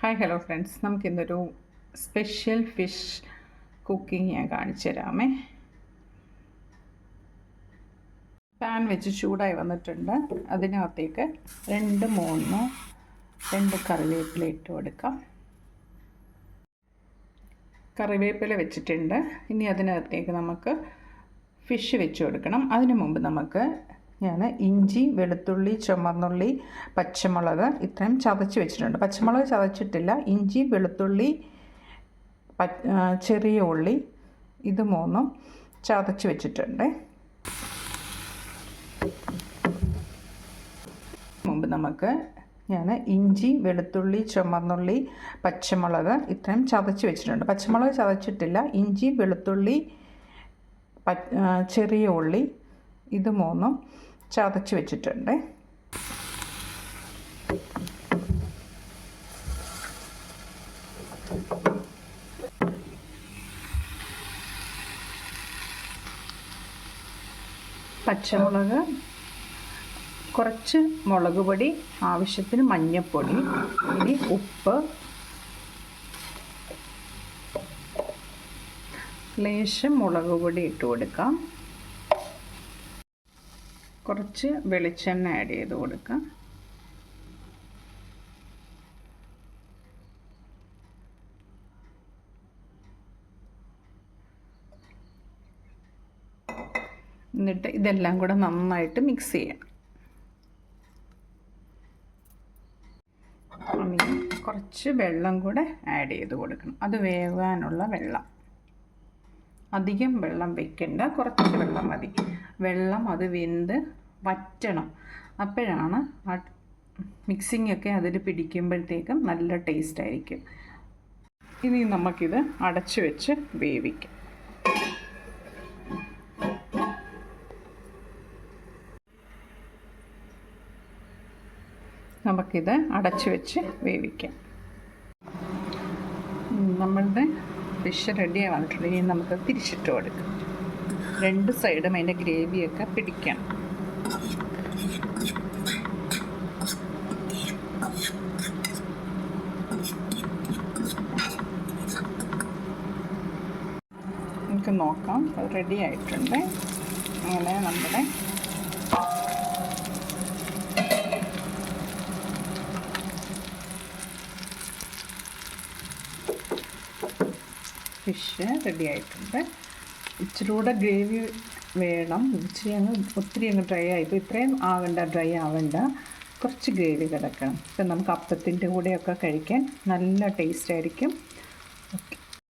Hi hello friends, നമുക്കിന്നൊരു special fish cooking ഞാൻ കാണിച്ചു തരാമേ. പാൻ വെച്ച് ചൂടായി വന്നിട്ടുണ്ട്. അതിനകത്തേക്ക് രണ്ട് കറിവേപ്പില ഇട്ട് കൊടുക്കാം. കറിവേപ്പില വെച്ചിട്ടുണ്ട്. ഇനി അതിനകത്തേക്ക് നമുക്ക് ഫിഷ് വെച്ച് കൊടുക്കണം. അതിനു മുമ്പ് ഞാൻ ഇഞ്ചി, വെളുത്തുള്ളി, ചുമന്നുള്ളി, പച്ചമുളക് ഇത്രയും ചതച്ച് വെച്ചിട്ടുണ്ട്. പച്ചമുളക് ചതച്ചിട്ടില്ല. ഇഞ്ചി, വെളുത്തുള്ളി, ചെറിയ ഉള്ളി ഇത് മൂന്നും ചതച്ച് വെച്ചിട്ടുണ്ട്. മുമ്പ് ഞാൻ ഇഞ്ചി, വെളുത്തുള്ളി, ചുമന്നുള്ളി, പച്ചമുളക് ഇത്രയും ചതച്ച് വെച്ചിട്ടുണ്ട്. പച്ചമുളക് ചതച്ചിട്ടില്ല. ഇഞ്ചി, വെളുത്തുള്ളി, ചെറിയ ഉള്ളി ഇത് മൂന്നും ചതച്ച് വെച്ചിട്ടുണ്ട്. പച്ചമുളക്, കുറച്ച് മുളക് പൊടി, ആവശ്യത്തിന് മഞ്ഞൾപ്പൊടി, ഇനി ഉപ്പ്, ലേശം മുളക് പൊടി ഇട്ട് കൊടുക്കാം. കുറച്ച് വെളിച്ചെണ്ണ ആഡ് ചെയ്ത് കൊടുക്കാം. എന്നിട്ട് ഇതെല്ലാം കൂടെ നന്നായിട്ട് മിക്സ് ചെയ്യാം. കുറച്ച് വെള്ളം കൂടെ ആഡ് ചെയ്ത് കൊടുക്കണം. അത് വേകാനുള്ള വെള്ളം. അധികം വെള്ളം വെക്കണ്ട, കുറച്ച് വെള്ളം മതി. വെള്ളം അത് വെന്ത് വറ്റണം. അപ്പോഴാണ് ആ മിക്സിങ്ങൊക്കെ അതിൽ പിടിക്കുമ്പോഴത്തേക്കും നല്ല ടേസ്റ്റ് ആയിരിക്കും. ഇനി നമുക്കിത് അടച്ചു വെച്ച് വേവിക്കാം. നമുക്കിത് അടച്ചു വെച്ച് വേവിക്കാം. നമ്മളുടെ ഫിഷ് റെഡിയായി വന്നിട്ടുണ്ട്. ഇനി നമുക്ക് തിരിച്ചിട്ട് കൊടുക്കാം. രണ്ട് സൈഡും അതിൻ്റെ ഗ്രേവിയൊക്കെ പിടിക്കണം. നമുക്ക് നോക്കാം, അത് റെഡി ആയിട്ടുണ്ട്. അങ്ങനെ നമ്മുടെ ഫിഷ് റെഡി ആയിട്ടുണ്ട്. ഇച്ചിരി കൂടെ ഗ്രേവി വേണം. ഒത്തിരി അങ്ങ് ഡ്രൈ ആയിപ്പോൾ. ഇത്രയും ഡ്രൈ ആവണ്ട, കുറച്ച് ഗ്രേവി കിടക്കണം. ഇപ്പം നമുക്ക് അപ്പത്തിൻ്റെ കൂടെയൊക്കെ കഴിക്കാൻ നല്ല ടേസ്റ്റ് ആയിരിക്കും. ഓക്കെ.